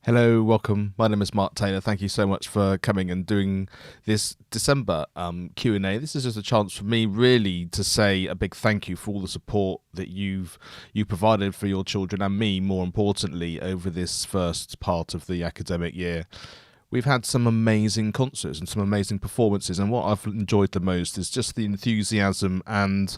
Hello, welcome. My name is Mark Taylor. Thank you so much for coming and doing this December Q&A. This is just a chance for me really to say a big thank you for all the support that you provided for your children and me, more importantly, over this first part of the academic year. We've had some amazing concerts and some amazing performances, and what I've enjoyed the most is just the enthusiasm and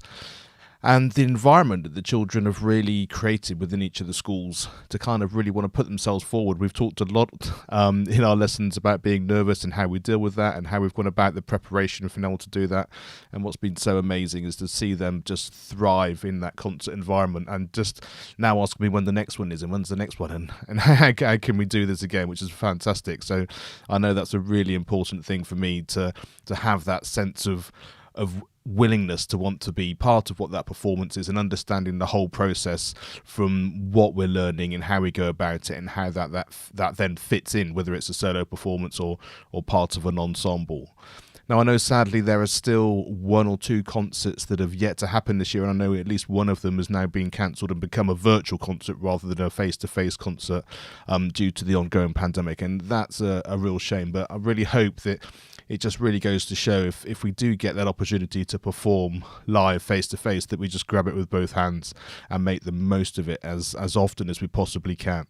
the environment that the children have really created within each of the schools to kind of really want to put themselves forward. We've talked a lot in our lessons about being nervous and how we deal with that and how we've gone about the preparation of being able to do that. And what's been so amazing is to see them just thrive in that concert environment and just now ask me when the next one is and when's the next one and how can we do this again, which is fantastic. So I know that's a really important thing for me to have that sense of willingness to want to be part of what that performance is and understanding the whole process from what we're learning and how we go about it and how that then fits in, whether it's a solo performance or part of an ensemble. Now, I know sadly there are still one or two concerts that have yet to happen this year, and I know at least one of them has now been cancelled and become a virtual concert rather than a face-to-face concert due to the ongoing pandemic, and that's a real shame. But I really hope that it just really goes to show if we do get that opportunity to perform live face-to-face, that we just grab it with both hands and make the most of it as often as we possibly can.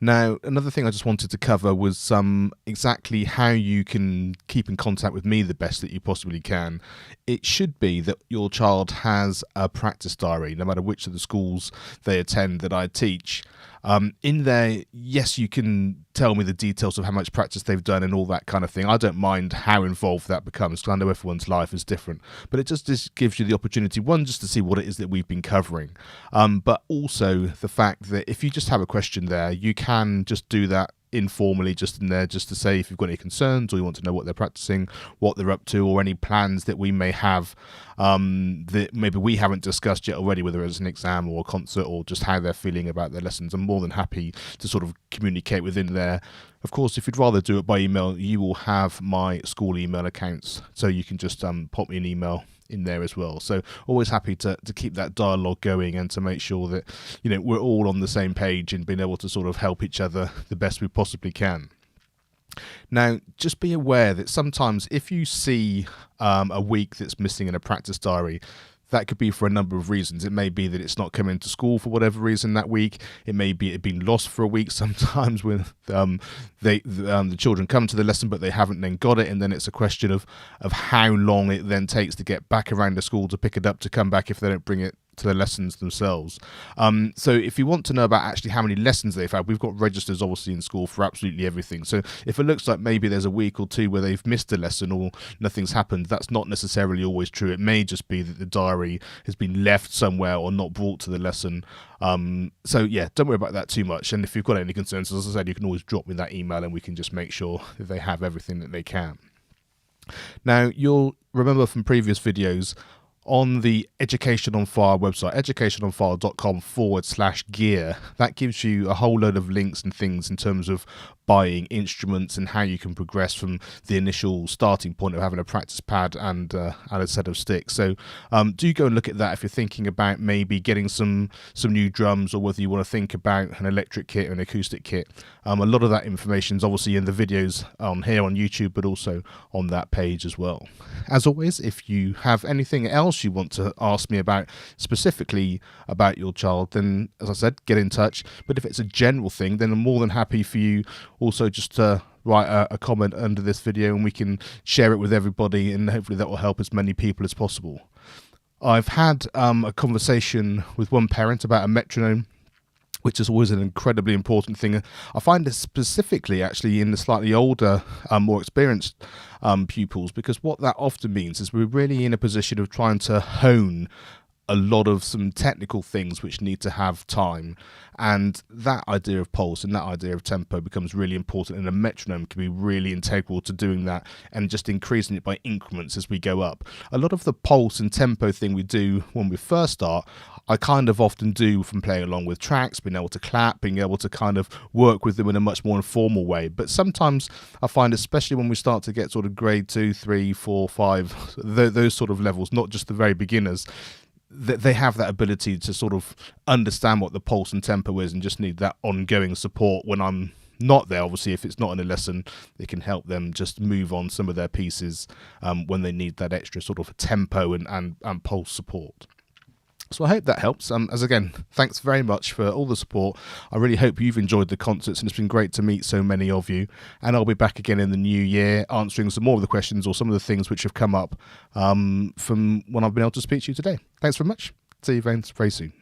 Now, another thing I just wanted to cover was exactly how you can keep in contact with me the best that you possibly can. It should be that your child has a practice diary, no matter which of the schools they attend that I teach. In there, yes, you can tell me the details of how much practice they've done and all that kind of thing. I don't mind how involved that becomes because I know everyone's life is different. But it just gives you the opportunity, one, just to see what it is that we've been covering. But also the fact that if you just have a question there, you can just do that informally just in there, just to say if you've got any concerns or you want to know what they're practicing, what they're up to, or any plans that we may have that maybe we haven't discussed yet already, whether it's an exam or a concert or just how they're feeling about their lessons. I'm more than happy to sort of communicate within there. Of course, if you'd rather do it by email, you will have my school email accounts, so you can just pop me an email in there as well. So always happy to keep that dialogue going and to make sure that we're all on the same page and being able to sort of help each other the best we possibly can. Now, just be aware that sometimes if you see a week that's missing in a practice diary, that could be for a number of reasons. It may be that it's not coming to school for whatever reason that week. It may be it had been lost for a week sometimes when the children come to the lesson but they haven't then got it, and then it's a question of how long it then takes to get back around the school to pick it up to come back if they don't bring it to the lessons themselves. So if you want to know about actually how many lessons they've had, we've got registers obviously in school for absolutely everything. So if it looks like maybe there's a week or two where they've missed a lesson or nothing's happened, that's not necessarily always true. It may just be that the diary has been left somewhere or not brought to the lesson. So yeah, don't worry about that too much. And if you've got any concerns, as I said, you can always drop me that email and we can just make sure that they have everything that they can. Now, you'll remember from previous videos, on the Education on Fire website, educationonfire.com/gear, that gives you a whole load of links and things in terms of buying instruments and how you can progress from the initial starting point of having a practice pad and a set of sticks. So do go and look at that if you're thinking about maybe getting some new drums, or whether you want to think about an electric kit or an acoustic kit. A lot of that information is obviously in the videos on here on YouTube, but also on that page as well. As always, if you have anything else you want to ask me about specifically about your child, then as I said, get in touch. But if it's a general thing, then I'm more than happy for you also just to write a comment under this video and we can share it with everybody, and hopefully that will help as many people as possible. I've had a conversation with one parent about a metronome, which is always an incredibly important thing. I find it specifically actually in the slightly older, more experienced pupils, because what that often means is we're really in a position of trying to hone a lot of some technical things which need to have time, and that idea of pulse and that idea of tempo becomes really important, and a metronome can be really integral to doing that and just increasing it by increments as we go up. A lot of the pulse and tempo thing we do when we first start, I kind of often do from playing along with tracks, being able to clap, being able to kind of work with them in a much more informal way. But sometimes I find, especially when we start to get sort of grade 2, 3, 4, 5, those sort of levels, not just the very beginners, they have that ability to sort of understand what the pulse and tempo is, and just need that ongoing support when I'm not there. Obviously, if it's not in a lesson, it can help them just move on some of their pieces when they need that extra sort of tempo and pulse support. So I hope that helps. As again, thanks very much for all the support. I really hope you've enjoyed the concerts, and it's been great to meet so many of you. And I'll be back again in the new year answering some more of the questions or some of the things which have come up from when I've been able to speak to you today. Thanks very much. See you very soon.